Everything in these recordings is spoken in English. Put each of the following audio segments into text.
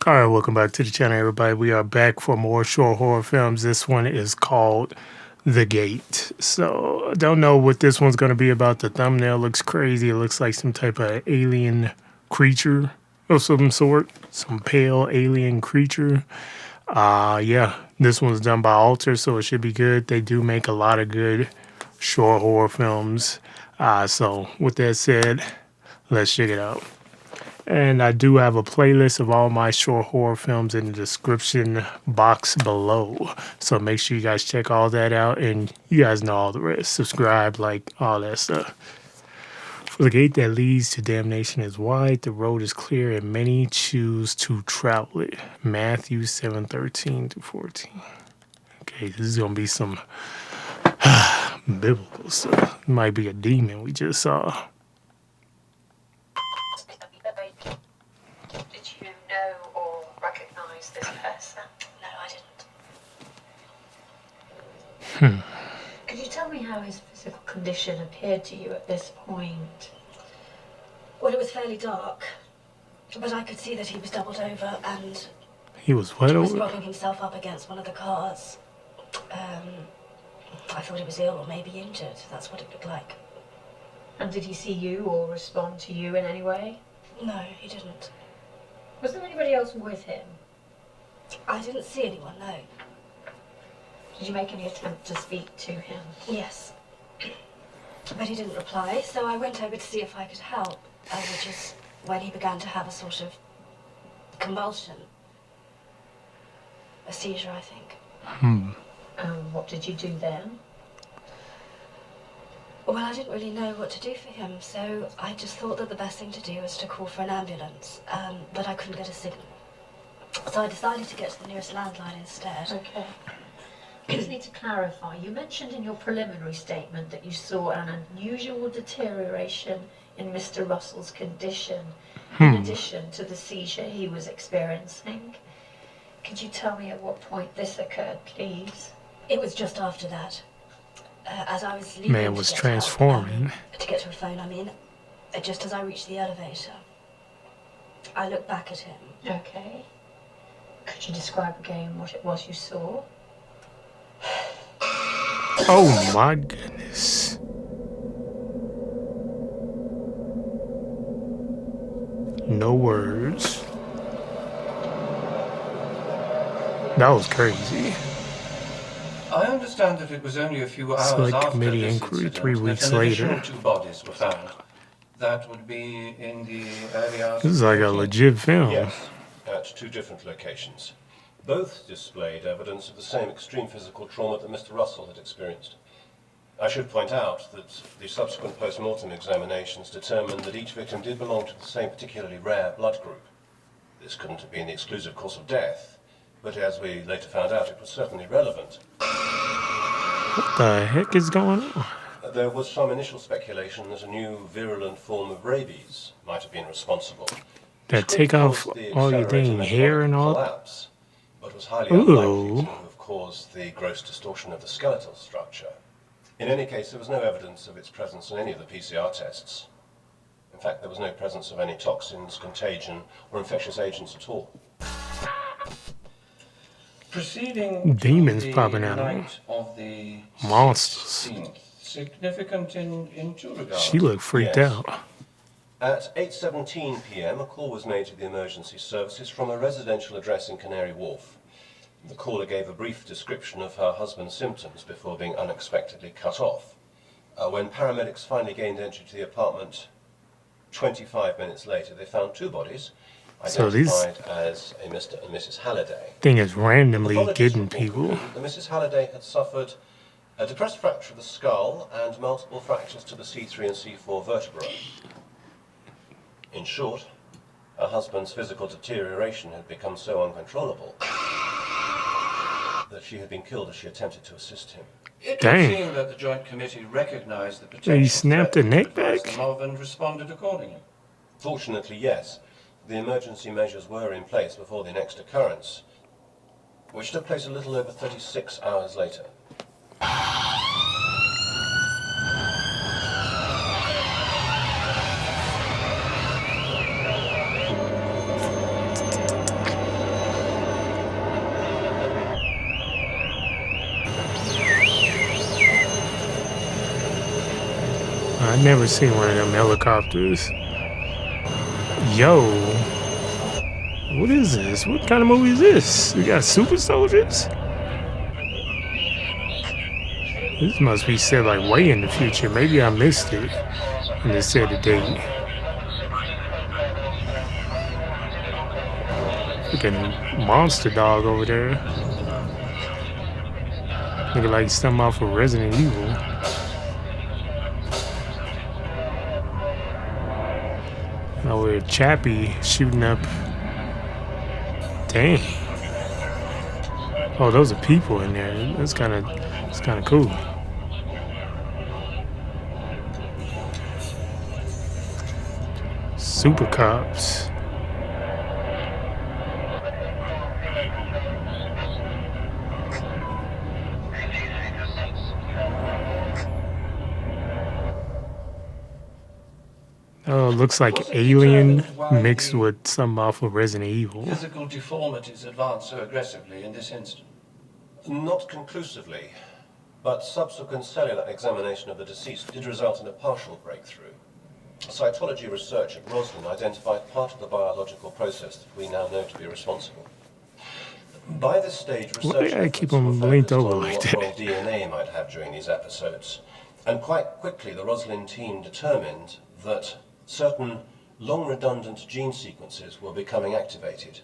All right, welcome back to the channel, everybody. We are back for more short horror films. This one is called The Gate. So, I don't know what this one's going to be about. The thumbnail looks crazy. It looks like some type of alien creature of some sort. Some pale alien creature. Yeah, this one's done by Alter, so it should be good. They do make a lot of good short horror films. So, with that said, let's check it out. And I do have a playlist of all my short horror films in the description box below. So make sure you guys check all that out, and you guys know all the rest. Subscribe, like, all that stuff. For the gate that leads to damnation is wide, the road is clear, and many choose to travel it. Matthew 7:13 to 14. Okay, this is going to be some biblical stuff. It might be a demon we just saw. This person? No, I didn't. Could you tell me how his physical condition appeared to you at this point? Well, it was fairly dark, but I could see that he was doubled over and he was what was over? propping himself up against one of the cars. I thought he was ill or maybe injured. That's what it looked like. And did he see you or respond to you in any way? No, he didn't. Was there anybody else with him? I didn't see anyone, no. Did you make any attempt to speak to him? Yes. But he didn't reply, so I went over to see if I could help, which is when he began to have a sort of convulsion. A seizure, I think. What did you do then? Well, I didn't really know what to do for him, so I just thought that the best thing to do was to call for an ambulance, but I couldn't get a signal. So I decided to get to the nearest landline instead. Okay. I just need to clarify. You mentioned in your preliminary statement that you saw an unusual deterioration in Mr. Russell's condition, in addition to the seizure he was experiencing. Could you tell me at what point this occurred, please? It was just after that. As I was leaving Man was transforming. To get to a phone, I mean, just as I reached the elevator, I looked back at him. Okay. Could you describe again what it was you saw? Oh my goodness. No words. That was crazy. I understand that it was only a few hours Select after committee this inquiry incident 3 weeks that an additional later. 2 bodies were found. That would be in the early hours. This is like a legit film. Yes, at 2 different locations. Both displayed evidence of the same extreme physical trauma that Mr. Russell had experienced. I should point out that the subsequent post-mortem examinations determined that each victim did belong to the same particularly rare blood group. This couldn't have been the exclusive cause of death, but as we later found out, it was certainly relevant. What the heck is going on? There was some initial speculation that a new virulent form of rabies might have been responsible. That take off all your dang hair and all? Collapse, but was highly unlikely to have caused the gross distortion of the skeletal structure. In any case, there was no evidence of its presence in any of the PCR tests. In fact, there was no presence of any toxins, contagion, or infectious agents at all. Proceeding Demons to the popping out. night of the Monsters. 16th, significant in 2 regards. She looked freaked Yes. out. At 8:17 p.m., a call was made to the emergency services from a residential address in Canary Wharf. The caller gave a brief description of her husband's symptoms before being unexpectedly cut off. When paramedics finally gained entry to the apartment 25 minutes later, they found 2 bodies, So these identified as a Mr. and Mrs. Halliday. thing is randomly Pathologists getting report people. concluded that Mrs. Halliday had suffered a depressed fracture of the skull and multiple fractures to the C3 and C4 vertebrae. In short, her husband's physical deterioration had become so uncontrollable that she had been killed as she attempted to assist him. It Dang. would seem that the Joint Committee recognized the potential He snapped threat the neck that advised back? them of and responded accordingly. Fortunately, yes, the emergency measures were in place before the next occurrence, which took place a little over 36 hours later. I never seen one of them helicopters. Yo, what is this? What kind of movie is this? We got super soldiers? This must be set like way in the future. Maybe I missed it and it said the date. Freaking monster dog over there. Looking like something off of Resident Evil. Oh, we're Chappie shooting up. Dang. Oh, those are people in there. It's kind of cool. Super cops. Oh, it looks like Was it Alien determined why mixed the with some off of Resident Evil. physical deformities advanced so aggressively in this instant? Not conclusively, but subsequent cellular examination of the deceased did result in a partial breakthrough. Cytology research at Roslin identified part of the biological process that we now know to be responsible. By this stage, Why research do I keep efforts were them linked focused over on like what that? role DNA might have during these episodes. And quite quickly, the Roslin team determined that certain long-redundant gene sequences were becoming activated.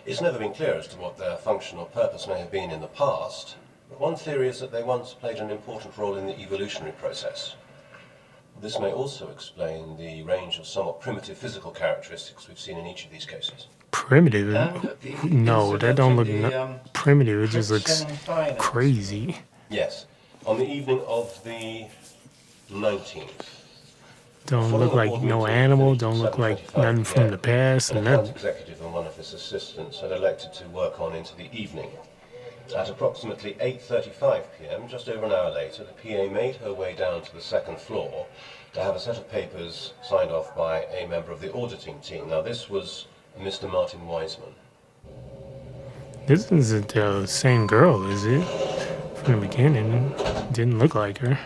It's never been clear as to what their function or purpose may have been in the past, but one theory is that they once played an important role in the evolutionary process. This may also explain the range of somewhat primitive physical characteristics we've seen in each of these cases. Primitive? And the No, that incident don't in look the, primitive. It just looks Trypsin finance. crazy. Yes, on the evening of the 19th. Don't look like no animal. Don't look like nothing from the past An and account nothing. executive and one of his assistants had elected to work on into the evening. At approximately 8:35 p.m., just over an hour later, the PA made her way down to the second floor to have a set of papers signed off by a member of the auditing team. Now, this was Mr. Martin Wiseman. This isn't the same girl, is it? From the beginning, didn't look like her.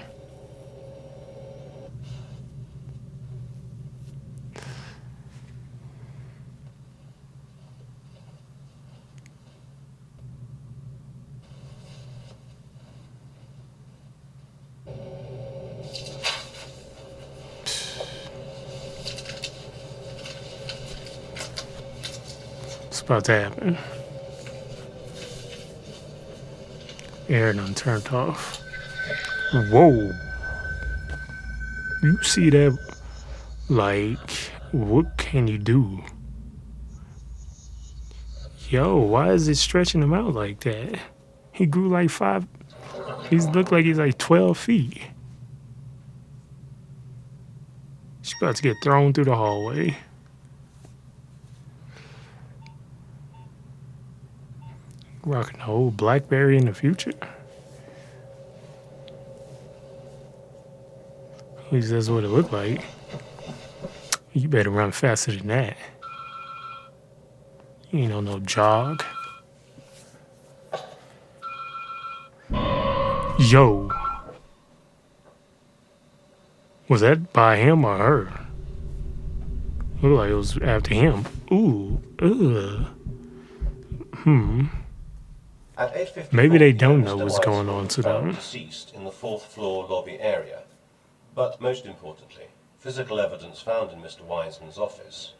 What's about to happen? Air done turned off. Whoa. You see that? Like, what can you do? Yo, why is it stretching him out like that? He grew like 5. He looked like he's like 12 feet. She's about to get thrown through the hallway. Rocking the old BlackBerry in the future. At least that's what it looked like. You better run faster than that. You ain't on no jog. Yo. Was that by him or her? Looked like it was after him. Ooh. Ugh. At 8:54 Maybe they p.m., don't know Mr. what's going Wiseman on was to found them. deceased in the 4th floor lobby area. But most importantly, physical evidence found in Mr. Wiseman's office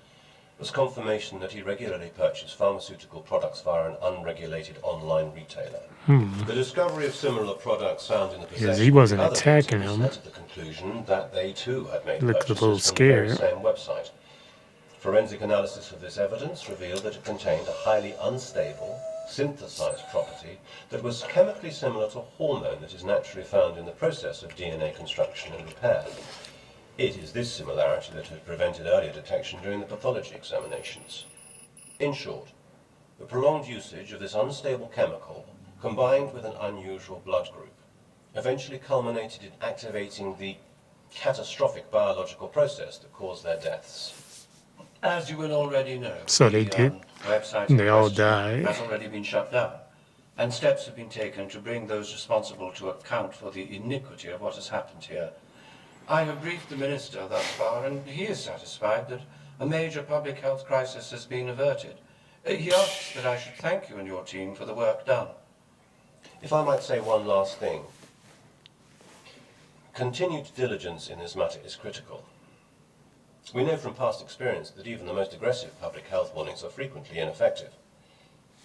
was confirmation that he regularly purchased pharmaceutical products via an unregulated online retailer. The discovery of similar products found in the possession he wasn't of the other attacking victims him. led to the conclusion that they too had made He looked a purchases little from the very scared. same website. Forensic analysis of this evidence revealed that it contained a highly unstable, synthesized property that was chemically similar to hormone that is naturally found in the process of DNA construction and repair. It is this similarity that had prevented earlier detection during the pathology examinations. In short, the prolonged usage of this unstable chemical, combined with an unusual blood group, eventually culminated in activating the catastrophic biological process that caused their deaths. As you will already know, So they did. Website They in all question died. has already been shut down, and steps have been taken to bring those responsible to account for the iniquity of what has happened here. I have briefed the Minister thus far, and he is satisfied that a major public health crisis has been averted. He asks that I should thank you and your team for the work done. If I might say one last thing. Continued diligence in this matter is critical. We know from past experience that even the most aggressive public health warnings are frequently ineffective.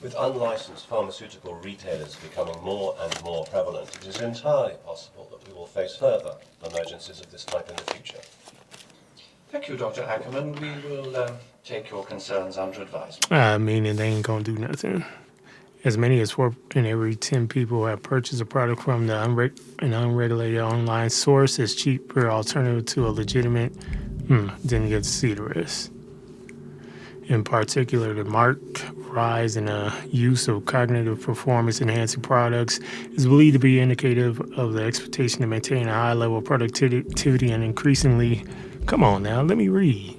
With unlicensed pharmaceutical retailers becoming more and more prevalent, it is entirely possible that we will face further emergencies of this type in the future. Thank you, Dr. Ackerman. We will take your concerns under advisement. Meaning they ain't gonna do nothing. As many as 4 in every 10 people have purchased a product from an unregulated online source as cheaper alternative to a legitimate. Didn't get to see the rest. In particular, the marked rise in the use of cognitive performance-enhancing products is believed to be indicative of the expectation to maintain a high level of productivity and increasingly. Come on now, let me read.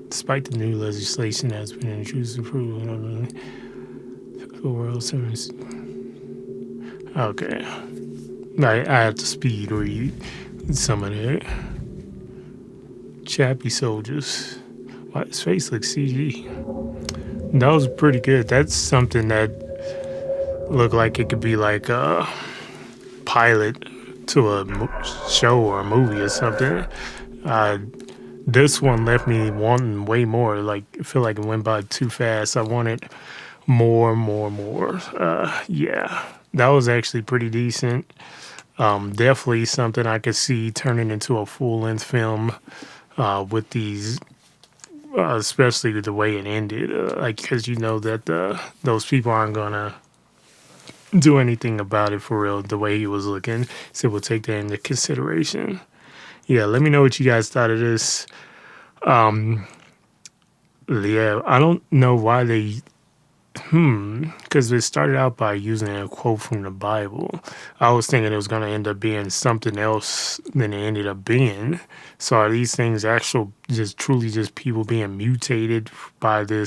Despite the new legislation that has been introduced to improve the world service. Okay. I have to speed read some of that. Chappy soldiers. Why his face looks CG? That was pretty good. That's something that looked like it could be like a pilot to a show or a movie or something. This one left me wanting way more. Like, I feel like it went by too fast. I wanted more. Yeah, that was actually pretty decent. Definitely something I could see turning into a full-length film with these, especially the way it ended. Like, because you know that those people aren't gonna do anything about it for real. The way he was looking, so we'll take that into consideration. Yeah, let me know what you guys thought of this. Yeah, I don't know why they. Because it started out by using a quote from the Bible. I was thinking it was going to end up being something else than it ended up being. So are these things just truly just people being mutated by their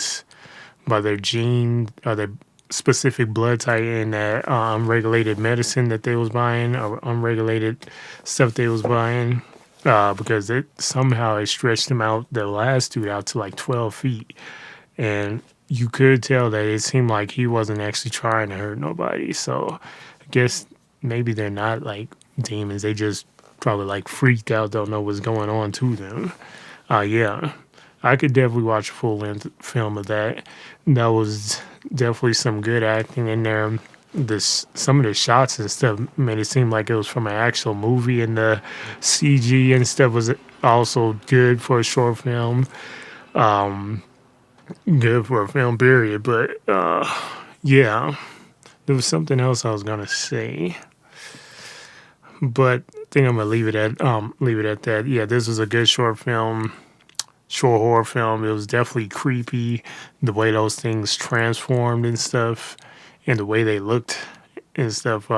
gene, or their specific blood type in that unregulated medicine that they was buying, or unregulated stuff they was buying? Because it stretched them out, the last dude out to like 12 feet. And you could tell that it seemed like he wasn't actually trying to hurt nobody. So I guess maybe they're not like demons. They just probably like freaked out, don't know what's going on to them. Yeah, I could definitely watch a full length film of that. That was definitely some good acting in there. Some of the shots and stuff made it seem like it was from an actual movie, and the CG and stuff was also good for a short film. Good for a film period, but yeah, there was something else I was gonna say, but I think I'm gonna leave it at that. Yeah, this was a good short horror film. It was definitely creepy, the way those things transformed and stuff, and the way they looked and stuff.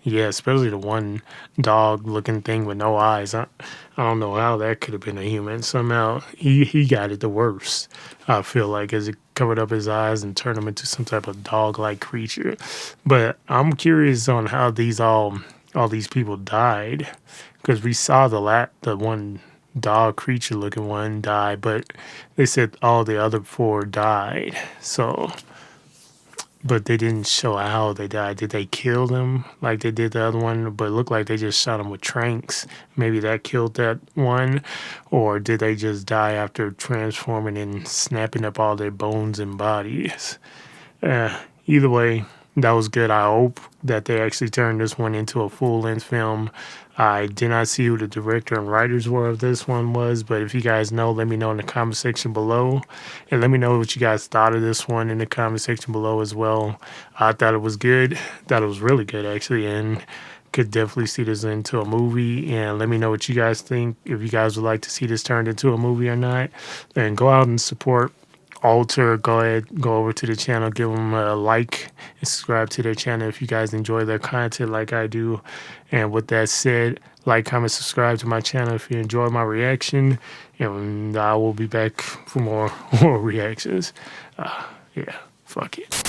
Yeah, especially the one dog looking thing with no eyes. I don't know how that could have been a human. Somehow he got it the worst. I feel like, as it covered up his eyes and turned him into some type of dog-like creature. But I'm curious on how all these people died, because we saw the one dog creature looking one die, but they said all the other 4 died. So. But they didn't show how they died. Did they kill them like they did the other one? But it looked like they just shot them with tranks. Maybe that killed that one. Or did they just die after transforming and snapping up all their bones and bodies? Either way, that was good. I hope that they actually turned this one into a full-length film. I did not see who the director and writers were of this one was, but if you guys know, let me know in the comment section below. And let me know what you guys thought of this one in the comment section below as well. I thought it was good. Thought it was really good, actually, and could definitely see this into a movie. And let me know what you guys think, if you guys would like to see this turned into a movie or not. And go out and support Alter. Go ahead, go over to the channel, give them a like, and subscribe to their channel if you guys enjoy their content like I do. And with that said, like, comment, subscribe to my channel if you enjoy my reaction, and I will be back for more reactions. Yeah, fuck it.